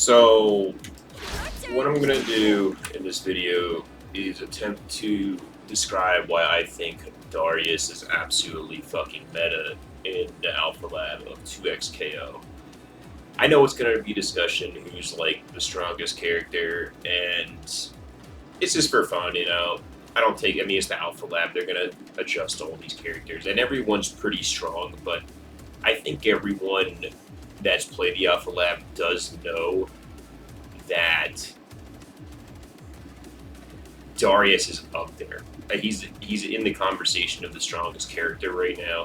So, what I'm going to do in this video is attempt to describe why I think Darius is absolutely fucking meta in the Alpha Lab of 2XKO. I know it's going to be discussion who's like the strongest character, and it's just for fun, you know. I mean, it's the Alpha Lab, they're going to adjust all these characters, and everyone's pretty strong, but I think everyone that's played the Alpha Lab does know that Darius is up there. He's in the conversation of the strongest character right now.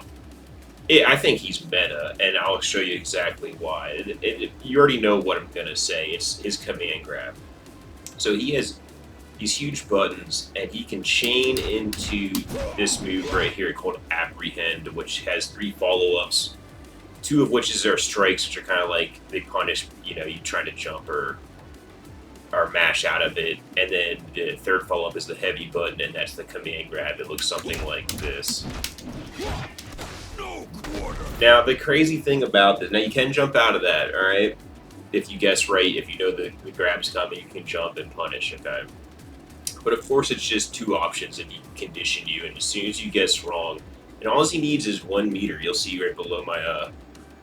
I think he's meta, and I'll show you exactly why. You already know what I'm going to say. It's his command grab. So he has these huge buttons, and he can chain into this move right here called Apprehend, which has 3 follow-ups, 2 of which are strikes, which are kind of like they punish, you know, you trying to jump or mash out of it, and then the 3rd follow-up is the heavy button, and that's the command grab. It looks something like this. Now, the crazy thing about this, now you can jump out of that, alright? If you guess right, if you know the grab's coming, you can jump and punish, okay? But of course, it's just 2 options, and he can condition you, and as soon as you guess wrong, and all he needs is 1 meter. You'll see right below my,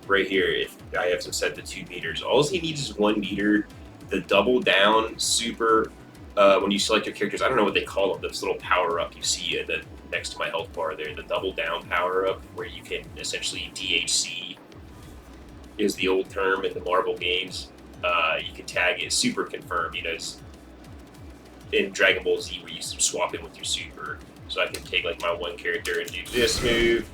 right here, if I have to set to 2 meters. All he needs is 1 meter. The double down super, when you select your characters, I don't know what they call them, this little power-up you see next to my health bar there, the double down power-up, where you can essentially DHC is the old term in the Marvel games. You can tag it super confirm, you know, it's in Dragon Ball Z where you swap in with your super. So I can take like my 1 character and do this move,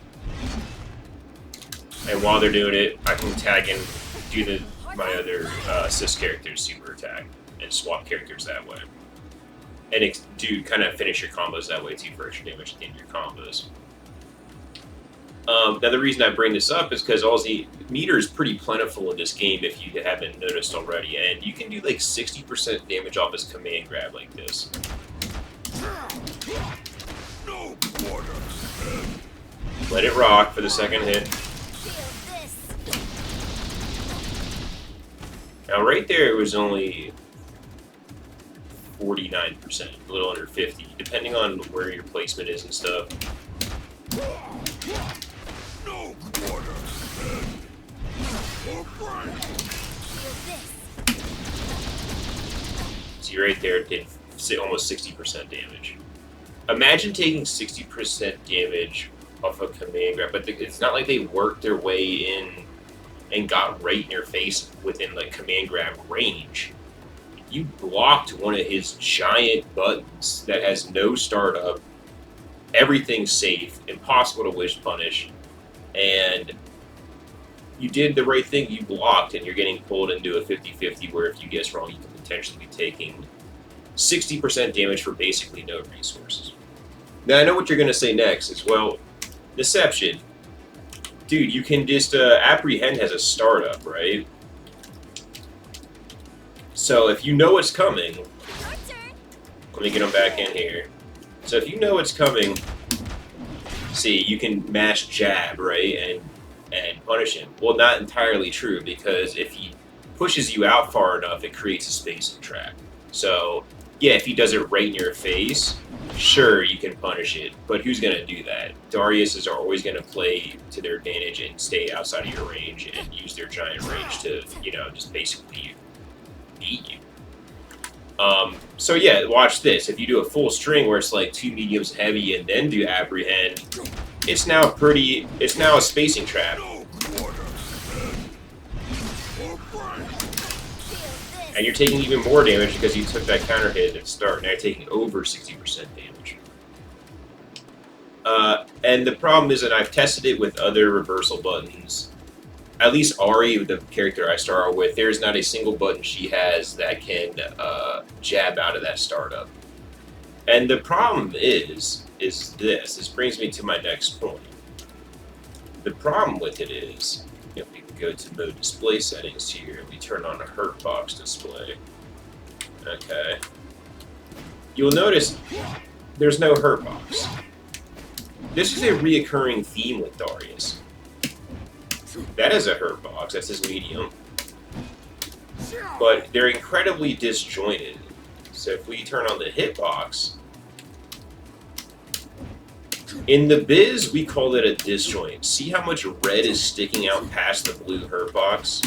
and while they're doing it, I can tag and do my other assist character's super attack and swap characters that way. And kind of finish your combos that way too for extra damage at the end of your combos. Now the reason I bring this up is because meter is pretty plentiful in this game if you haven't noticed already, and you can do like 60% damage off his command grab like this. Let it rock for the 2nd hit. Now right there it was only 49%, a little under 50, depending on where your placement is and stuff. See right there, it did almost 60% damage. Imagine taking 60% damage off a command grab, but it's not like they worked their way in and got right in your face within like command grab range. You blocked one of his giant buttons that has no startup, everything's safe, impossible to wish punish, and you did the right thing, you blocked, and you're getting pulled into a 50-50 where if you guess wrong, you can potentially be taking 60% damage for basically no resources. Now I know what you're going to say next is, well, Deception. Dude, you can just, Apprehend has a startup, right? So if you know what's coming, let me get him back in here. So if you know what's coming, see, you can mash jab, right, and punish him. Well, not entirely true, because if he pushes you out far enough, it creates a spacing trap. So, yeah, if he does it right in your face, sure, you can punish it, but who's going to do that? Darius are always going to play to their advantage and stay outside of your range and use their giant range to, you know, just basically beat you. So yeah, watch this. If you do a full string where it's like 2 mediums heavy and then do Apprehend, it's now a spacing trap. And you're taking even more damage because you took that counter hit at the start. Now you're taking over 60% damage. And the problem is that I've tested it with other reversal buttons. At least Ari, the character I start with, there's not a single button she has that can jab out of that startup. And the problem is this. This brings me to my next point. The problem with it is, if we can go to mode display settings here, and we turn on a hurt box display. Okay. You'll notice there's no hurt box. This is a reoccurring theme with Darius. That is a hurt box. That's his medium. but they're incredibly disjointed. So if we turn on the hitbox, in the biz, we call it a disjoint. See how much red is sticking out past the blue hurt box?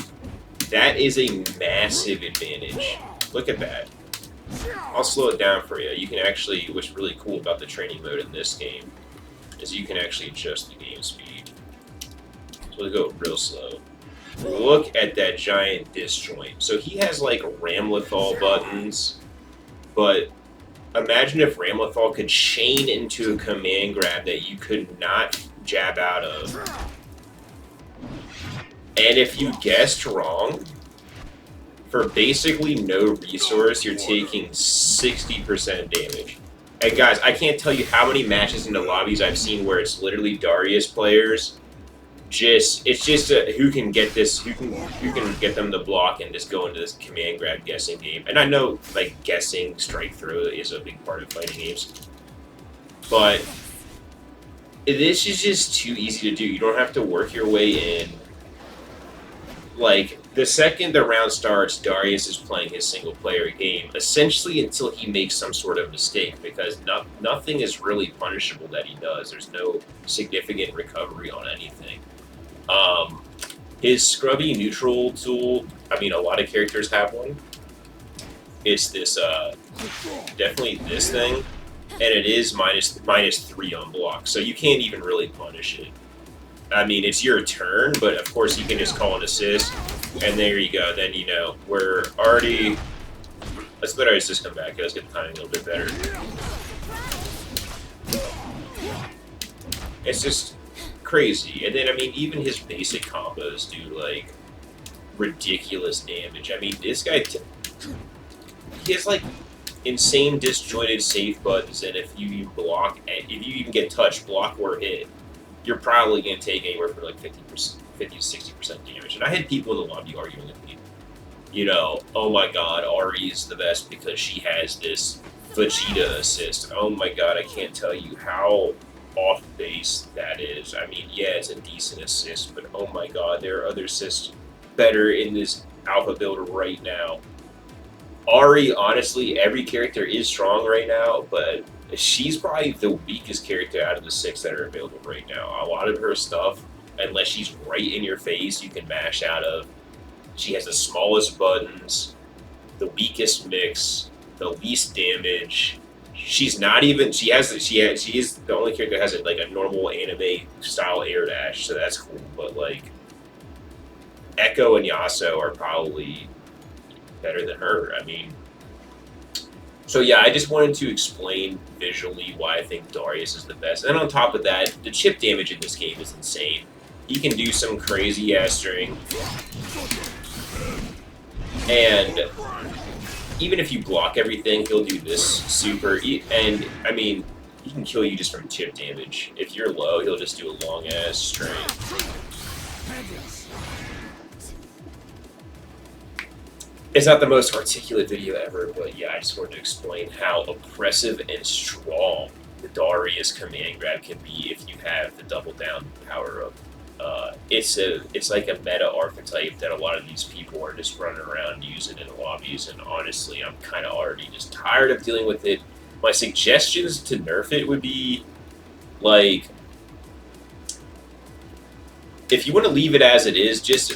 That is a massive advantage. Look at that. I'll slow it down for you. You can actually, what's really cool about the training mode in this game, is you can actually adjust the game speed. So we'll go real slow. Look at that giant disjoint. So he has like Ramlethal buttons, but imagine if Ramlethal could chain into a command grab that you could not jab out of. And if you guessed wrong, for basically no resource, you're taking 60% damage. And guys, I can't tell you how many matches in the lobbies I've seen where it's literally Darius players. It's just who can get this, who can get them to block and just go into this command grab guessing game. And I know like guessing strike throw is a big part of fighting games, but this is just too easy to do. You don't have to work your way in. Like the second the round starts, Darius is playing his single player game essentially until he makes some sort of mistake, because nothing is really punishable that he does. There's no significant recovery on anything. His scrubby neutral tool, I mean, a lot of characters have one. It's this, definitely this thing, and it is -3 on block, so you can't even really punish it. I mean, it's your turn, but of course you can just call an assist, and there you go. Then, you know, we're already... Let's let our assist come back. Let's get the timing a little bit better. It's just crazy. And then, I mean, even his basic combos do, like, ridiculous damage. I mean, this guy... he has, like, insane disjointed safe buttons, and if you block... If you even get touched, block, or hit, you're probably going to take anywhere from like 50 to 60% damage. And I had people in the lobby arguing with me, you know, oh my god, Ari is the best because she has this Vegeta assist. Oh my god, I can't tell you how off base that is. I mean, yeah, it's a decent assist, but oh my god, there are other assists better in this alpha build right now. Ari, honestly, every character is strong right now, but she's probably the weakest character out of the 6 that are available right now. A lot of her stuff, unless she's right in your face, you can mash out of. She has the smallest buttons, the weakest mix, the least damage. She's not even. She is the only character that has like a normal anime style air dash, so that's cool. But like, Echo and Yasuo are probably better than her. I mean. So yeah, I just wanted to explain visually why I think Darius is the best. And on top of that, the chip damage in this game is insane. He can do some crazy ass string. And even if you block everything, he'll do this super... And, I mean, he can kill you just from chip damage. If you're low, he'll just do a long ass string. It's not the most articulate video ever, but yeah, I just wanted to explain how oppressive and strong the Darius command grab can be if you have the double down power up. It's like a meta archetype that a lot of these people are just running around using in the lobbies, and honestly, I'm kind of already just tired of dealing with it. My suggestions to nerf it would be, like, if you want to leave it as it is, just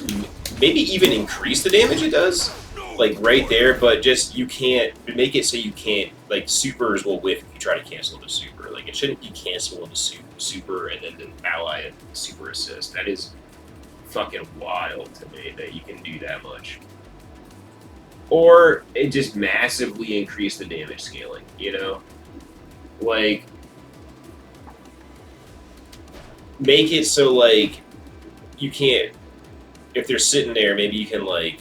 maybe even increase the damage it does. Like right there, but just you can't make it so you can't, like, supers will whiff if you try to cancel the super. Like, it shouldn't be cancelable the super and then the ally super assist. That is fucking wild to me that you can do that much. Or it just massively increase the damage scaling, you know? Like, make it so, like, you can't, if they're sitting there, maybe you can, like,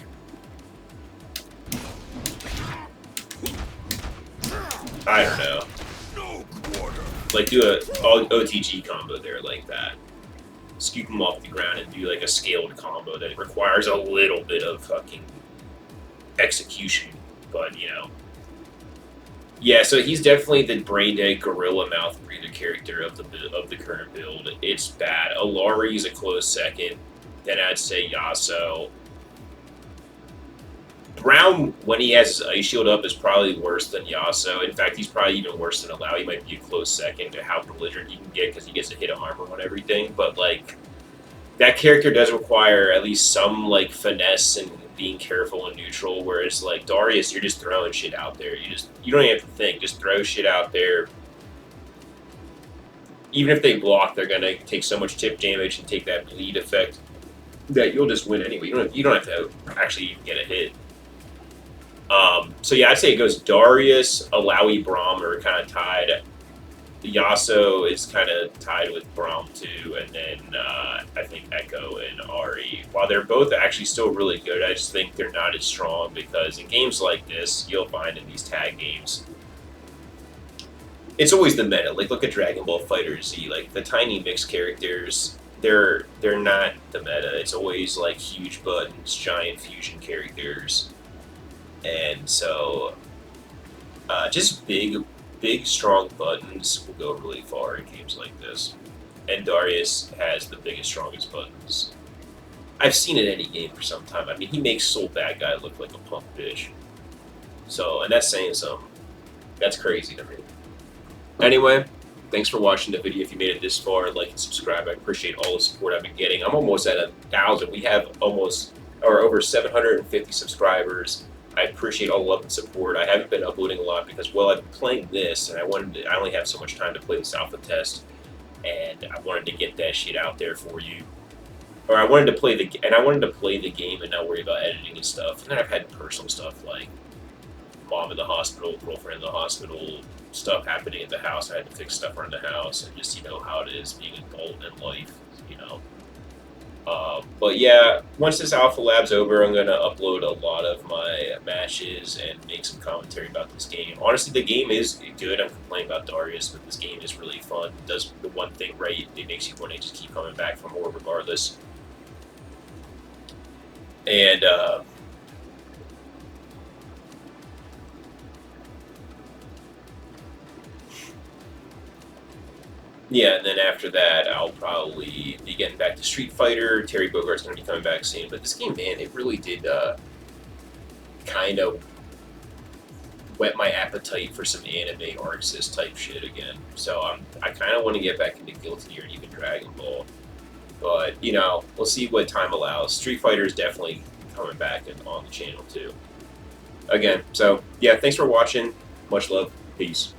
I don't know. Like, do a OTG combo there like that. Scoop them off the ground and do, like, a scaled combo that requires a little bit of fucking execution. But, you know. Yeah, so he's definitely the brain dead gorilla mouth breather character of the current build. It's bad. Alari's a close second. Then I'd say Yasuo. Brown, when he has his Ice Shield up, is probably worse than Yasuo. In fact, he's probably even worse than Allow. He might be a close second to how belligerent he can get because he gets to hit armor on everything. But, like, that character does require at least some, like, finesse and being careful and neutral, whereas, like, Darius, you're just throwing shit out there. You don't even have to think. Just throw shit out there. Even if they block, they're going to take so much tip damage and take that bleed effect that you'll just win anyway. You don't have to actually get a hit. So yeah, I'd say it goes Darius, Alawi, Braum are kind of tied. Yasuo is kind of tied with Braum too, and then I think Echo and Ari. While they're both actually still really good, I just think they're not as strong because in games like this, you'll find in these tag games, it's always the meta. Like look at Dragon Ball FighterZ, like the tiny mixed characters. They're not the meta. It's always like huge buttons, giant fusion characters. And so, just big, strong buttons will go really far in games like this. And Darius has the biggest, strongest buttons. I've seen it in any game for some time. I mean, he makes Soul Bad Guy look like a punk bitch. So, and that's saying something. That's crazy to me. Anyway, thanks for watching the video. If you made it this far, like and subscribe. I appreciate all the support I've been getting. I'm almost at 1,000. We have over 750 subscribers. I appreciate all the love and support. I haven't been uploading a lot because, well, I've been playing this, and I only have so much time to play this alpha test, and I wanted to get that shit out there for you. Or I wanted to play the game and not worry about editing and stuff. And then I've had personal stuff like mom in the hospital, girlfriend in the hospital, stuff happening at the house. I had to fix stuff around the house, and just how it is being an adult in life, But yeah, once this Alpha Lab's over, I'm going to upload a lot of my matches and make some commentary about this game. Honestly, the game is good. I'm complaining about Darius, but this game is really fun. It does the one thing right. It makes you want to just keep coming back for more regardless. And, yeah, and then after that, I'll probably be getting back to Street Fighter. Terry Bogart's going to be coming back soon. But this game, man, it really did kind of whet my appetite for some anime Arxis type shit again. So I kind of want to get back into Guilty or even Dragon Ball. But, we'll see what time allows. Street Fighter is definitely coming back on the channel, too. Again, so, yeah, thanks for watching. Much love. Peace.